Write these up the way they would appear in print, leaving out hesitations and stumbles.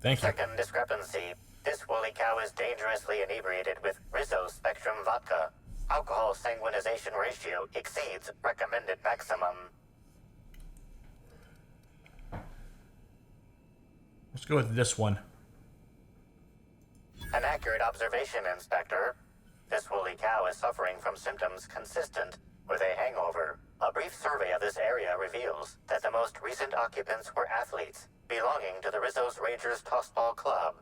Thank you. Second discrepancy. This woolly cow is dangerously inebriated with Rizzo Spectrum vodka. Alcohol sanguinization ratio exceeds recommended maximum. Let's go with this one. An accurate observation, Inspector. This woolly cow is suffering from symptoms consistent with a hangover. A brief survey of this area reveals that the most recent occupants were athletes belonging to the Rizzo's Rangers Tossball Club.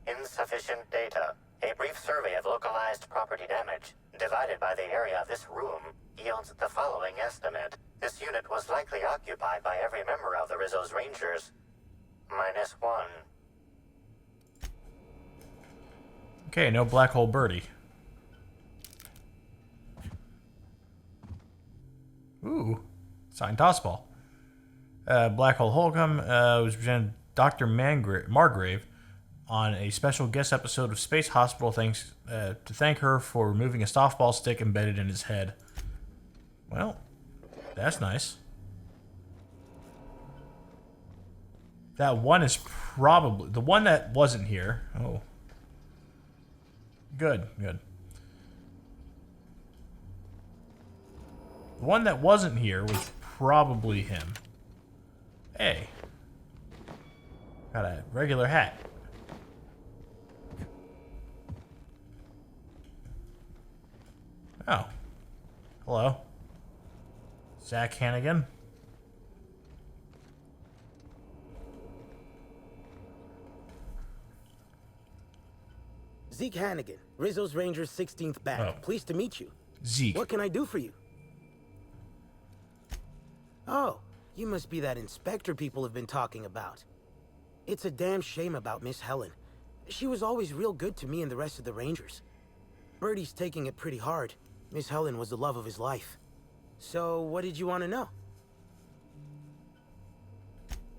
Insufficient data. A brief survey of localized property damage, divided by the area of this room, yields the following estimate. This unit was likely occupied by every member of the Rizzo's Rangers. -1. Okay, no black hole birdie. Ooh, signed tossball. Black hole Holcomb was presented Dr. Margrave on a special guest episode of Space Hospital, thanks to thank her for removing a softball stick embedded in his head. Well, that's nice. That one is probably the one that wasn't here. Oh. Good, good. The one that wasn't here was probably him. Hey. Got a regular hat. Oh. Hello. Zach Hannigan. Zeke Hannigan, Rizzo's Rangers 16th bat. Oh. Pleased to meet you. Zeke. What can I do for you? Oh, you must be that inspector people have been talking about. It's a damn shame about Miss Helen. She was always real good to me and the rest of the Rangers. Birdie's taking it pretty hard. Miss Helen was the love of his life. So, what did you want to know?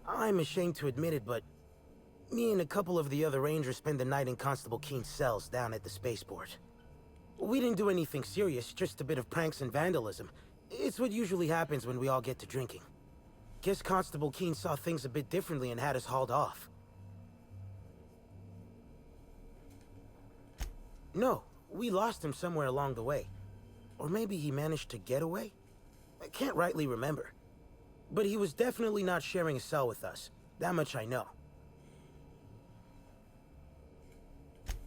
I'm ashamed to admit it, but me and a couple of the other Rangers spent the night in Constable Keen's cells down at the spaceport. We didn't do anything serious, just a bit of pranks and vandalism. It's what usually happens when we all get to drinking. Guess Constable Keen saw things a bit differently and had us hauled off. No, we lost him somewhere along the way. Or maybe he managed to get away? I can't rightly remember. But he was definitely not sharing a cell with us. That much I know.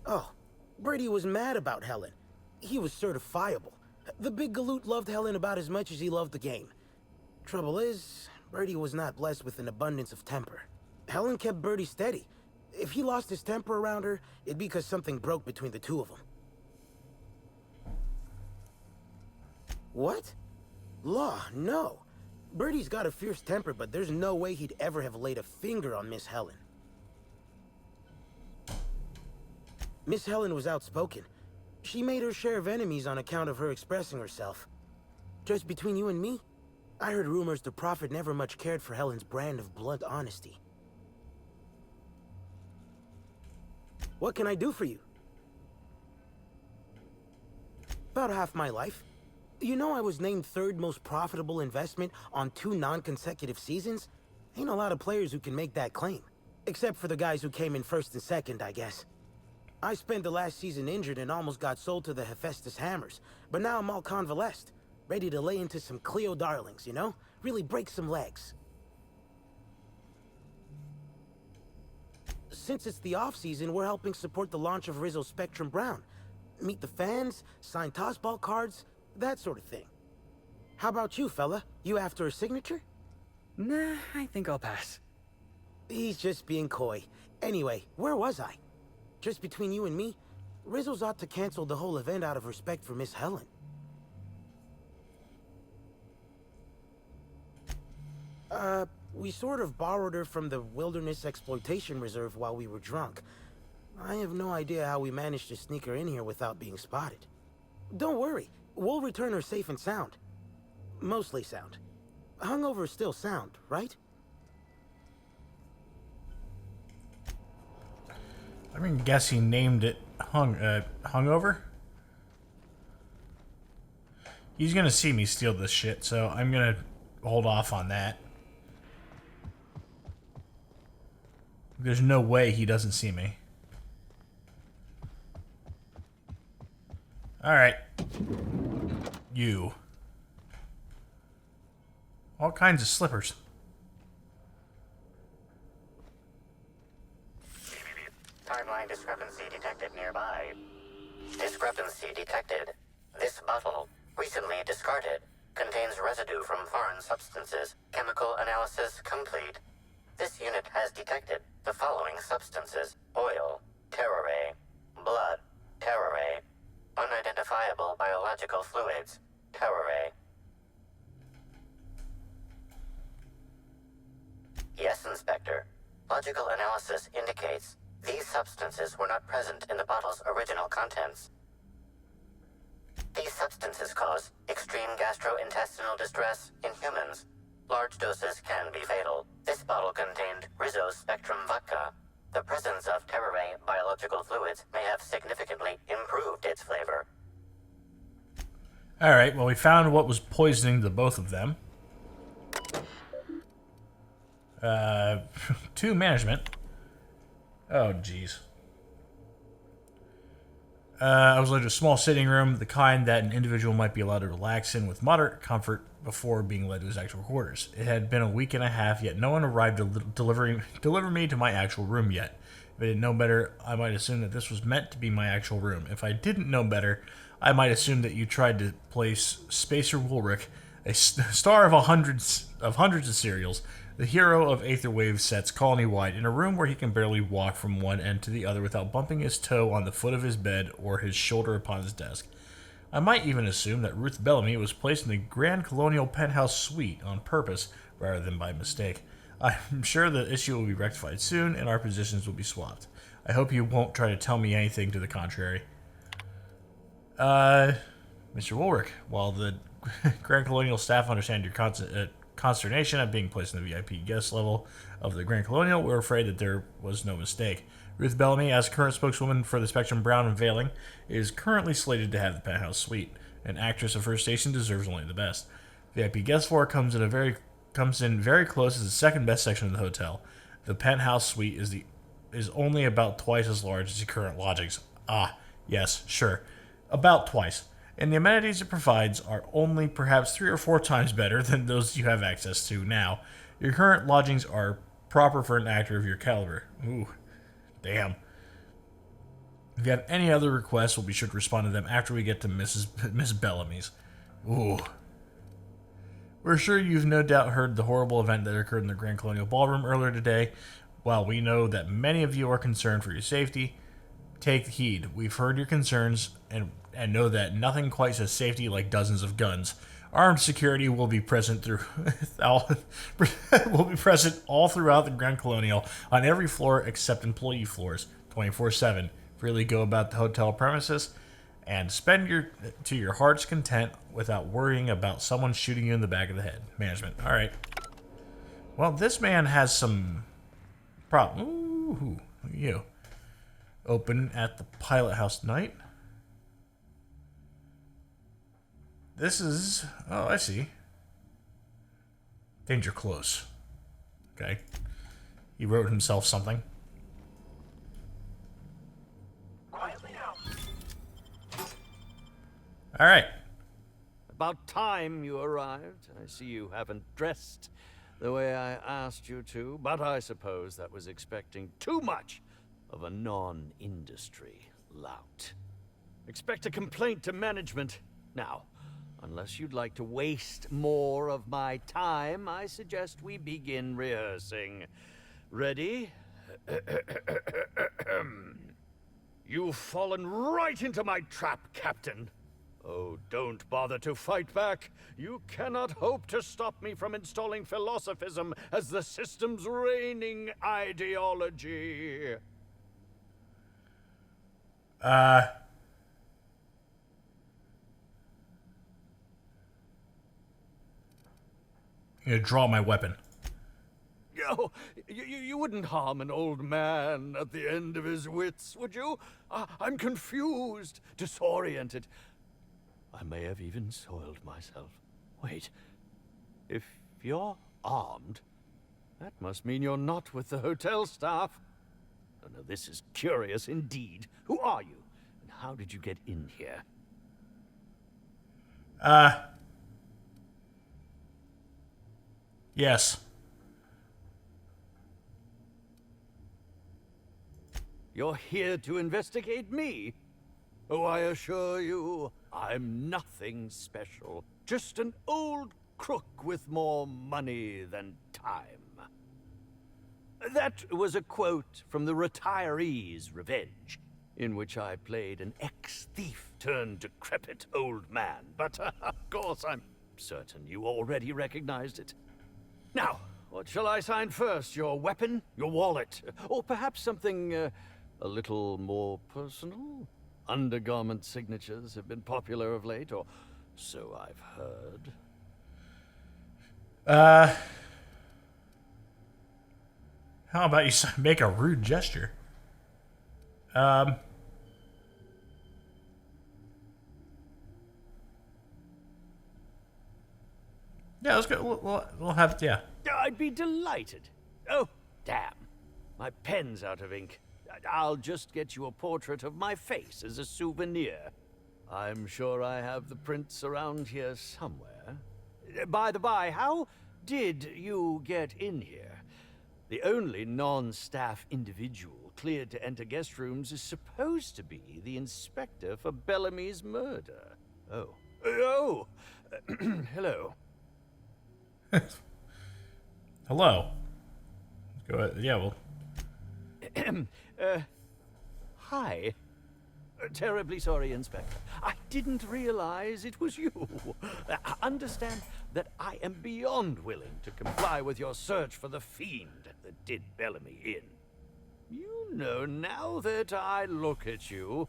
Oh, Brady was mad about Helen. He was certifiable. The big galoot loved Helen about as much as he loved the game. Trouble is, Brady was not blessed with an abundance of temper. Helen kept Brady steady. If he lost his temper around her, it'd be because something broke between the two of them. What? Law, no. Birdie's got a fierce temper, but there's no way he'd ever have laid a finger on Miss Helen. Miss Helen was outspoken. She made her share of enemies on account of her expressing herself. Just between you and me, I heard rumors the Prophet never much cared for Helen's brand of blunt honesty. What can I do for you? About half my life. You know I was named third most profitable investment on 2 non-consecutive seasons? Ain't a lot of players who can make that claim. Except for the guys who came in first and second, I guess. I spent the last season injured and almost got sold to the Hephaestus Hammers. But now I'm all convalesced. Ready to lay into some Cleo darlings, you know? Really break some legs. Since it's the off-season, we're helping support the launch of Rizzo Spectrum Brown. Meet the fans, sign tossball cards, that sort of thing. How about you, fella? You after a signature? Nah, I think I'll pass. He's just being coy. Anyway, where was I? Just between you and me, Rizzo's ought to cancel the whole event out of respect for Miss Helen. We sort of borrowed her from the Wilderness Exploitation Reserve while we were drunk. I have no idea how we managed to sneak her in here without being spotted. Don't worry, we'll return her safe and sound. Mostly sound. Hungover is still sound, right? I'm gonna guess he named it Hungover. He's gonna see me steal this shit, so I'm gonna hold off on that. There's no way he doesn't see me. Alright. You. All kinds of slippers. Timeline discrepancy detected nearby. Discrepancy detected. This bottle, recently discarded, contains residue from foreign substances. Chemical analysis complete. This unit has detected the following substances: oil, terrorray, blood, terrorray, unidentifiable biological fluids, terrorray. Yes, Inspector. Logical analysis indicates these substances were not present in the bottle's original contents. These substances cause extreme gastrointestinal distress in humans. Large doses can be fatal. This bottle contained Rizzo's Spectrum vodka. The presence of terrorray biological fluids may have significantly improved its flavor. Alright, well, we found what was poisoning the both of them. 2 management. Oh, jeez. I was led to a small sitting room, the kind that an individual might be allowed to relax in with moderate comfort before being led to his actual quarters. It had been a week and a half, yet no one arrived to deliver me to my actual room yet. If I didn't know better, I might assume that this was meant to be my actual room. If I didn't know better, I might assume that you tried to place Spacer Woolrich, a star of hundreds of serials, the hero of Aetherwave sets colony-wide, in a room where he can barely walk from one end to the other without bumping his toe on the foot of his bed or his shoulder upon his desk. I might even assume that Ruth Bellamy was placed in the Grand Colonial Penthouse Suite on purpose rather than by mistake. I'm sure the issue will be rectified soon and our positions will be swapped. I hope you won't try to tell me anything to the contrary. Mr. Woolrich, while the Grand Colonial staff understand your consternation at being placed in the VIP guest level of the Grand Colonial, we're afraid that there was no mistake. Ruth Bellamy, as current spokeswoman for the Spectrum Brown and Veiling, is currently slated to have the penthouse suite. An actress of her station deserves only the best. VIP guest floor comes in very close to the second best section of the hotel. The penthouse suite is only about twice as large as the current lodgings. Ah, yes, sure, about twice. And the amenities it provides are only perhaps 3 or 4 times better than those you have access to now. Your current lodgings are proper for an actor of your caliber. Ooh, damn. If you have any other requests, we'll be sure to respond to them after we get to Miss Bellamy's. Ooh. We're sure you've no doubt heard the horrible event that occurred in the Grand Colonial Ballroom earlier today. While we know that many of you are concerned for your safety, take heed. We've heard your concerns and know that nothing quite says safety like dozens of guns. Armed security will be present all throughout the Grand Colonial on every floor except employee floors, 24/7. Freely go about the hotel premises and spend to your heart's content without worrying about someone shooting you in the back of the head. Management. All right. Well, this man has some problem. Ooh, look at you. Open at the pilot house tonight. This is... Oh, I see. Danger close. Okay. He wrote himself something. Quietly now. All right. About time you arrived. I see you haven't dressed the way I asked you to, but I suppose that was expecting too much of a non-industry lout. Expect a complaint to management. Now, unless you'd like to waste more of my time, I suggest we begin rehearsing. Ready? You've fallen right into my trap, Captain. Oh, don't bother to fight back. You cannot hope to stop me from installing philosophism as the system's reigning ideology. I'm gonna draw my weapon. Oh, you wouldn't harm an old man at the end of his wits, would you? I'm confused, disoriented. I may have even soiled myself. Wait, if you're armed, That must mean you're not with the hotel staff. Oh, no, this is curious indeed. Who are you? And how did you get in here? Yes. You're here to investigate me? Oh, I assure you, I'm nothing special. Just an old crook with more money than time. That was a quote from The Retiree's Revenge, in which I played an ex-thief turned decrepit old man. But, of course, I'm certain you already recognized it. Now, what shall I sign first? Your weapon? Your wallet? Or perhaps something, a little more personal? Undergarment signatures have been popular of late, or so I've heard. How about you make a rude gesture? Yeah, let's go. We'll have, yeah. I'd be delighted. Oh, damn. My pen's out of ink. I'll just get you a portrait of my face as a souvenir. I'm sure I have the prints around here somewhere. By the by, how did you get in here? The only non-staff individual cleared to enter guest rooms is supposed to be the inspector for Bellamy's murder. Oh. Oh! Hello. Hello. Go ahead. Yeah, well. Hi. Terribly sorry, Inspector. I didn't realize it was you. Understand that I am beyond willing to comply with your search for the fiend that did Bellamy in. You know, now that I look at you,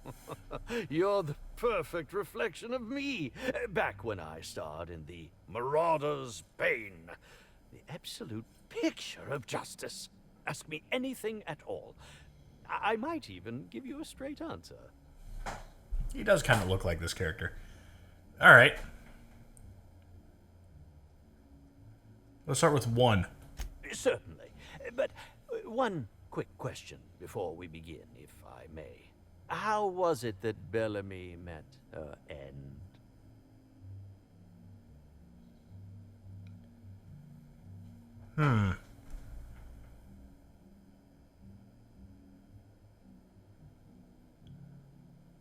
you're the perfect reflection of me, back when I starred in the Marauder's Bane. The absolute picture of justice. Ask me anything at all. I might even give you a straight answer. He does kind of look like this character. All right. Let's start with 1. Certainly. But one quick question before we begin, if I may. How was it that Bellamy met her end?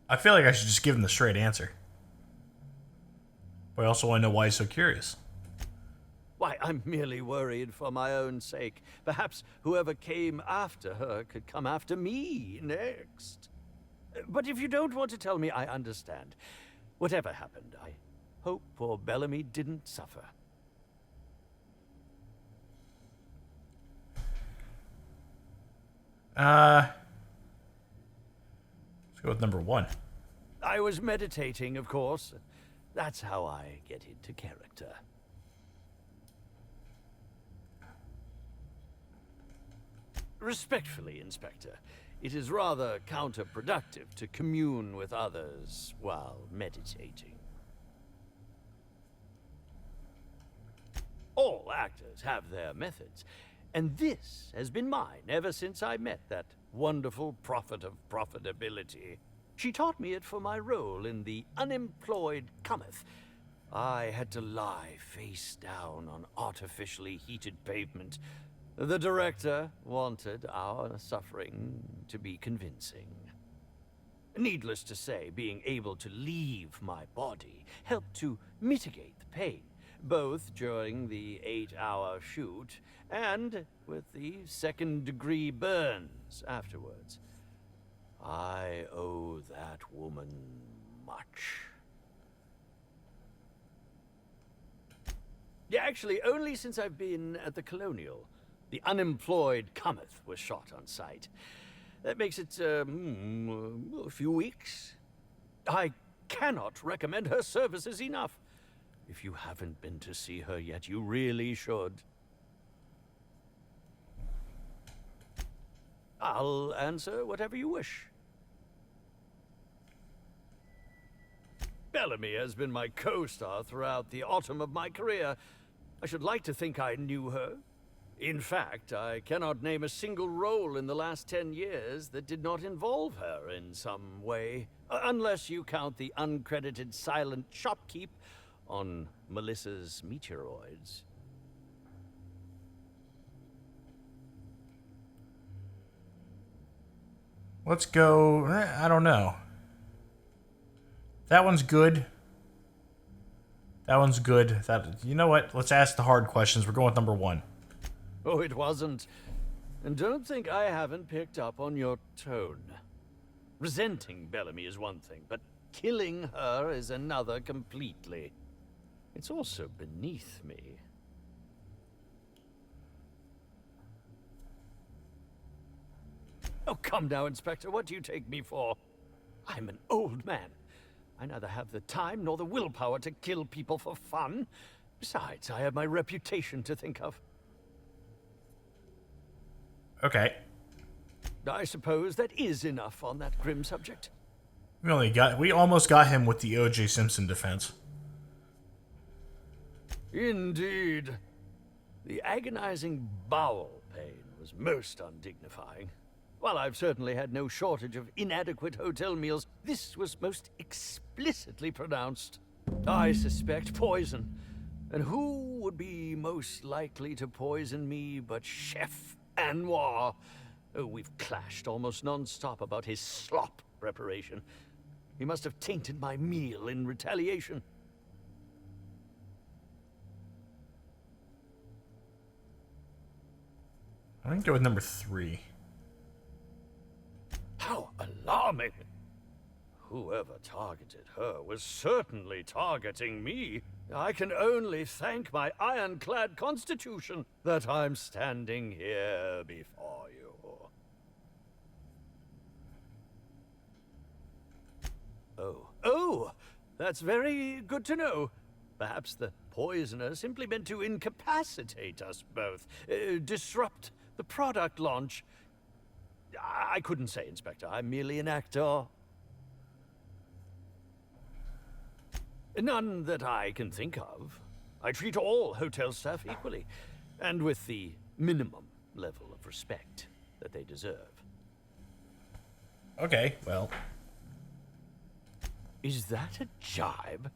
I feel like I should just give him the straight answer. But I also want to know why he's so curious. Why, I'm merely worried for my own sake. Perhaps whoever came after her could come after me next. But if you don't want to tell me, I understand. Whatever happened, I hope poor Bellamy didn't suffer. Let's go with number 1. I was meditating, of course. That's how I get into character. Respectfully, Inspector, it is rather counterproductive to commune with others while meditating. All actors have their methods, and this has been mine ever since I met that wonderful prophet of profitability. She taught me it for my role in The Unemployed Cometh. I had to lie face down on artificially heated pavement. The director wanted our suffering to be convincing. Needless to say, being able to leave my body helped to mitigate the pain, both during the 8-hour shoot and with the second-degree burns afterwards. I owe that woman much. Yeah, actually, only since I've been at the Colonial. The Unemployed Cometh was shot on site. That makes it, a few weeks. I cannot recommend her services enough. If you haven't been to see her yet, you really should. I'll answer whatever you wish. Bellamy has been my co-star throughout the autumn of my career. I should like to think I knew her. In fact, I cannot name a single role in the last 10 years that did not involve her in some way, unless you count the uncredited silent shopkeep on Melissa's meteoroids. Let's go. I don't know. That one's good. That one's good. You know what? Let's ask the hard questions. We're going with number 1. Oh, it wasn't. And don't think I haven't picked up on your tone. Resenting Bellamy is one thing, but killing her is another completely. It's also beneath me. Oh, come now, Inspector. What do you take me for? I'm an old man. I neither have the time nor the willpower to kill people for fun. Besides, I have my reputation to think of. Okay. I suppose that is enough on that grim subject. We almost got him with the O.J. Simpson defense. Indeed. The agonizing bowel pain was most undignifying. While I've certainly had no shortage of inadequate hotel meals, this was most explicitly pronounced. I suspect poison. And who would be most likely to poison me but Chef Anwar? Oh, we've clashed almost non-stop about his slop preparation. He must have tainted my meal in retaliation. I'm going to go with number 3. How alarming! Whoever targeted her was certainly targeting me. I can only thank my ironclad constitution that I'm standing here before you. Oh, that's very good to know. Perhaps the poisoner simply meant to incapacitate us both, disrupt the product launch. I couldn't say, Inspector. I'm merely an actor. None that I can think of. I treat all hotel staff equally, and with the minimum level of respect that they deserve. Okay, well. Is that a jibe?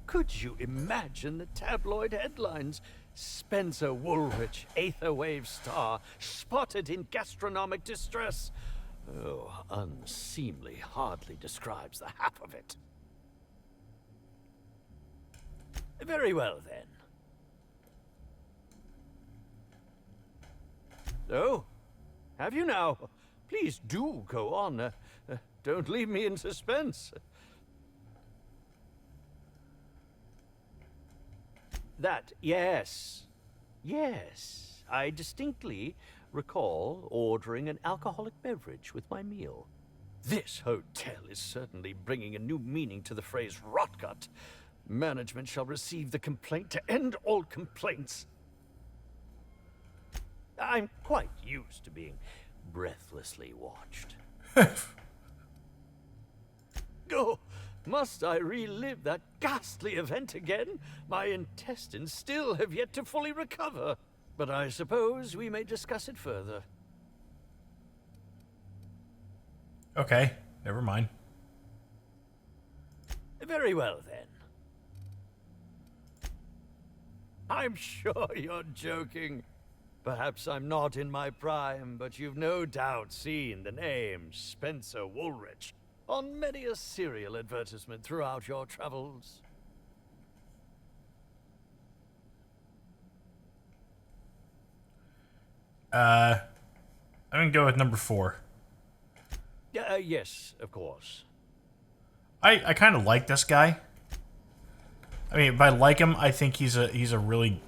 Could you imagine the tabloid headlines? Spencer Woolrich, Aetherwave star, spotted in gastronomic distress. Oh, unseemly hardly describes the half of it. Very well, then. Oh, have you now? Please do go on. Don't leave me in suspense. Yes. I distinctly recall ordering an alcoholic beverage with my meal. This hotel is certainly bringing a new meaning to the phrase rotgut. Management shall receive the complaint to end all complaints. I'm quite used to being breathlessly watched. Oh, must I relive that ghastly event again? My intestines still have yet to fully recover. But I suppose we may discuss it further. Okay, never mind. Very well, then. I'm sure you're joking. Perhaps I'm not in my prime, but you've no doubt seen the name Spencer Woolrich on many a serial advertisement throughout your travels. I'm gonna go with number 4. Yes, of course. I kind of like this guy. I mean, if I like him, I think he's a really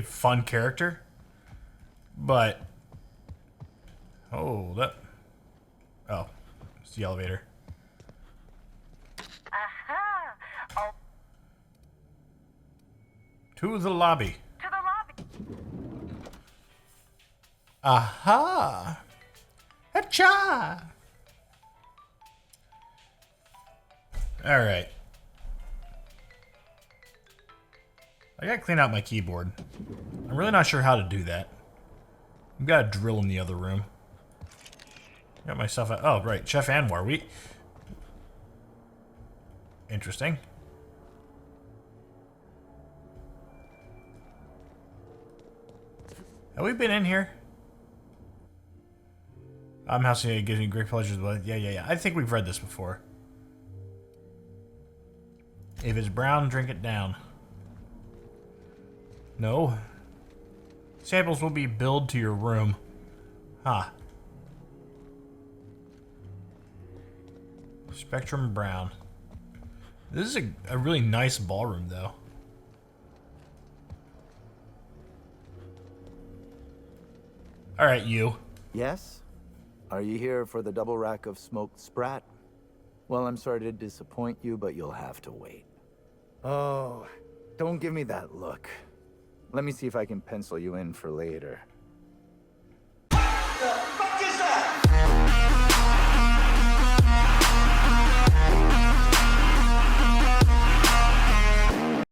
fun character. But it's the elevator. Aha! Oh, To the lobby. to the lobby. Aha! Hacha! All right. I gotta clean out my keyboard. I'm really not sure how to do that. I've got a drill in the other room. Got myself a... Oh, right. Chef Anwar. Interesting. Have we been in here? Halcyon, it gives me great pleasure. Yeah. I think we've read this before. If it's brown, drink it down. No. Samples will be billed to your room. Huh. Spectrum brown. This is a really nice ballroom, though. Alright, you. Yes? Are you here for the double rack of smoked sprat? Well, I'm sorry to disappoint you, but you'll have to wait. Oh, don't give me that look. Let me see if I can pencil you in for later.